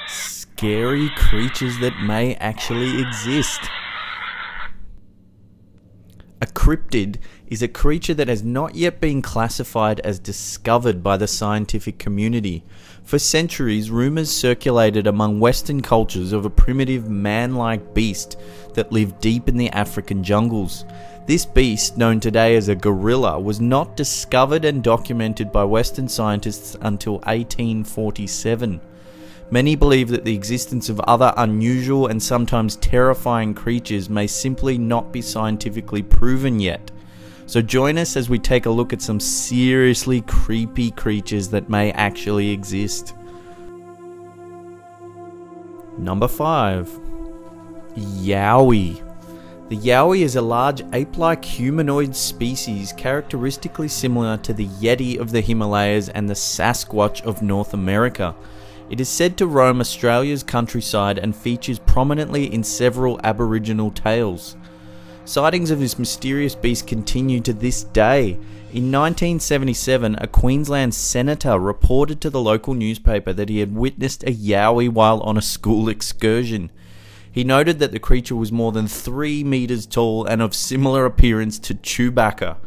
Scary creatures that may actually exist. A cryptid is a creature that has not yet been classified as discovered by the scientific community. For centuries, rumors circulated among Western cultures of a primitive man-like beast that lived deep in the African jungles. This beast, known today as a gorilla, was not discovered and documented by Western scientists until 1847. Many believe that the existence of other unusual and sometimes terrifying creatures may simply not be scientifically proven yet. So join us as we take a look at some seriously creepy creatures that may actually exist. Number 5. Yowie. The yowie is a large ape-like humanoid species characteristically similar to the Yeti of the Himalayas and the Sasquatch of North America. It is said to roam Australia's countryside and features prominently in several Aboriginal tales. Sightings of this mysterious beast continue to this day. In 1977, a Queensland senator reported to the local newspaper that he had witnessed a yowie while on a school excursion. He noted that the creature was more than 3 meters tall and of similar appearance to Chewbacca.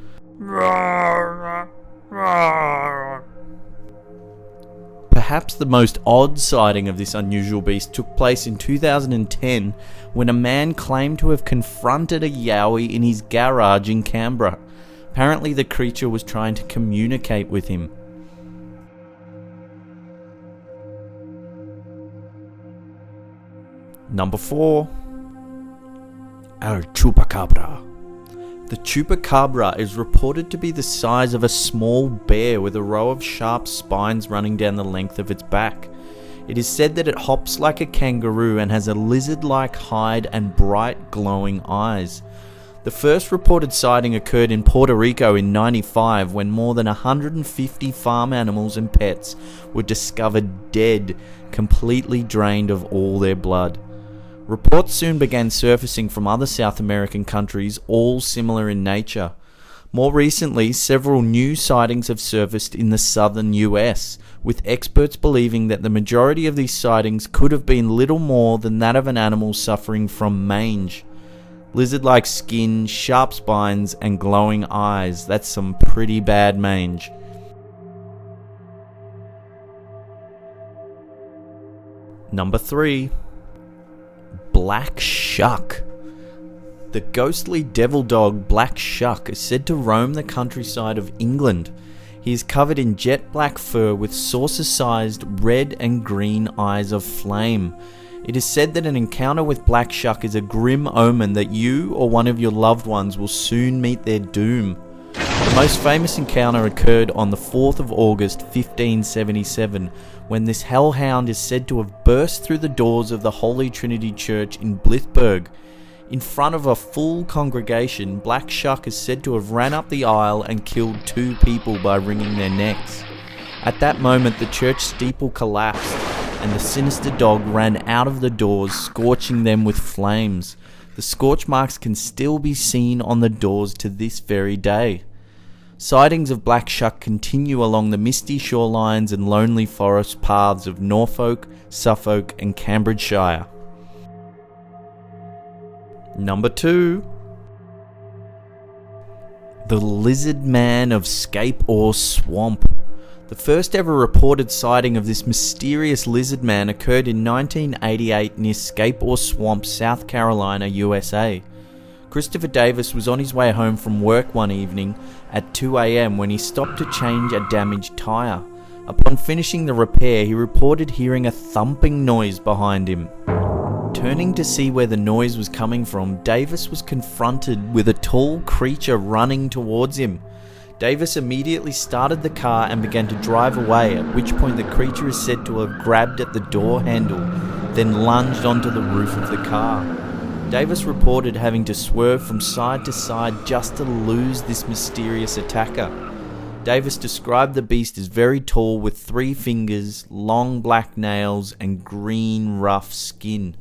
Perhaps the most odd sighting of this unusual beast took place in 2010 when a man claimed to have confronted a yowie in his garage in Canberra. Apparently the creature was trying to communicate with him. Number 4. El Chupacabra. The chupacabra is reported to be the size of a small bear with a row of sharp spines running down the length of its back. It is said that it hops like a kangaroo and has a lizard-like hide and bright glowing eyes. The first reported sighting occurred in Puerto Rico in 1995 when more than 150 farm animals and pets were discovered dead, completely drained of all their blood. Reports soon began surfacing from other South American countries, all similar in nature. More recently, several new sightings have surfaced in the southern US, with experts believing that the majority of these sightings could have been little more than that of an animal suffering from mange. Lizard-like skin, sharp spines, and glowing eyes. That's some pretty bad mange. Number 3. Black Shuck. The ghostly devil dog Black Shuck is said to roam the countryside of England. He is covered in jet black fur with saucer-sized red and green eyes of flame. It is said that an encounter with Black Shuck is a grim omen that you or one of your loved ones will soon meet their doom. The most famous encounter occurred on the 4th of August 1577 when this hellhound is said to have burst through the doors of the Holy Trinity Church in Blythburgh. In front of a full congregation, Black Shuck is said to have ran up the aisle and killed 2 people by wringing their necks. At that moment, the church steeple collapsed and the sinister dog ran out of the doors, scorching them with flames. The scorch marks can still be seen on the doors to this very day. Sightings of Black Shuck continue along the misty shorelines and lonely forest paths of Norfolk, Suffolk and Cambridgeshire. Number 2. The Lizard Man of Scape Ore Swamp. The first ever reported sighting of this mysterious lizard man occurred in 1988 near Scape Ore Swamp, South Carolina, USA. Christopher Davis was on his way home from work one evening at 2 a.m. when he stopped to change a damaged tyre. Upon finishing the repair, he reported hearing a thumping noise behind him. Turning to see where the noise was coming from, Davis was confronted with a tall creature running towards him. Davis immediately started the car and began to drive away, at which point the creature is said to have grabbed at the door handle, then lunged onto the roof of the car. Davis reported having to swerve from side to side just to lose this mysterious attacker. Davis described the beast as very tall with 3 fingers, long black nails, and green rough skin.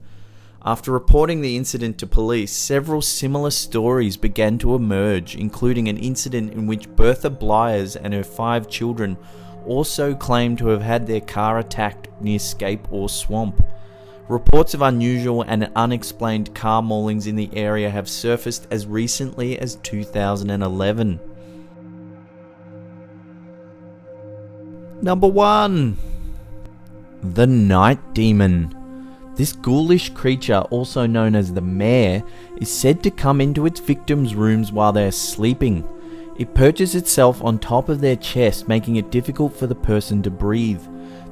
After reporting the incident to police, several similar stories began to emerge, including an incident in which Bertha Bliers and her 5 children also claimed to have had their car attacked near Scape Ore Swamp. Reports of unusual and unexplained car maulings in the area have surfaced as recently as 2011. Number 1. The Night Demon. This ghoulish creature, also known as the Mare, is said to come into its victims' rooms while they are sleeping. It perches itself on top of their chest, making it difficult for the person to breathe.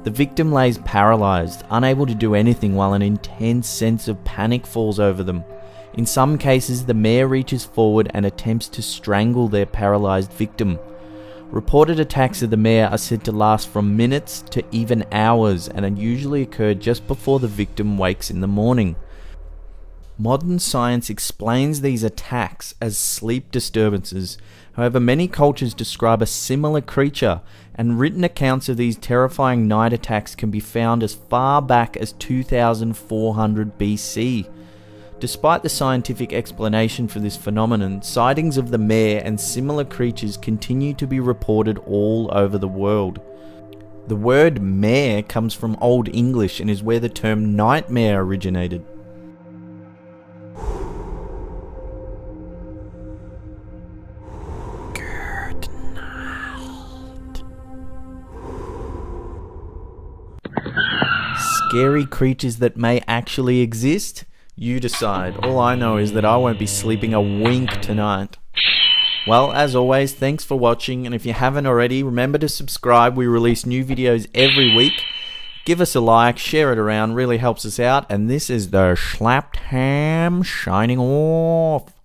The victim lays paralyzed, unable to do anything, while an intense sense of panic falls over them. In some cases, the Mare reaches forward and attempts to strangle their paralyzed victim. Reported attacks of the Mare are said to last from minutes to even hours and usually occur just before the victim wakes in the morning. Modern science explains these attacks as sleep disturbances. However, many cultures describe a similar creature, and written accounts of these terrifying night attacks can be found as far back as 2400 BC. Despite the scientific explanation for this phenomenon, sightings of the Mare and similar creatures continue to be reported all over the world. The word mare comes from Old English and is where the term nightmare originated. Good night. Scary creatures that may actually exist? You decide. All I know is that I won't be sleeping a wink tonight. Well, as always, thanks for watching, and if you haven't already, remember to subscribe. We release new videos every week. Give us a like, share it around, really helps us out, and this is the Slapped Ham signing off.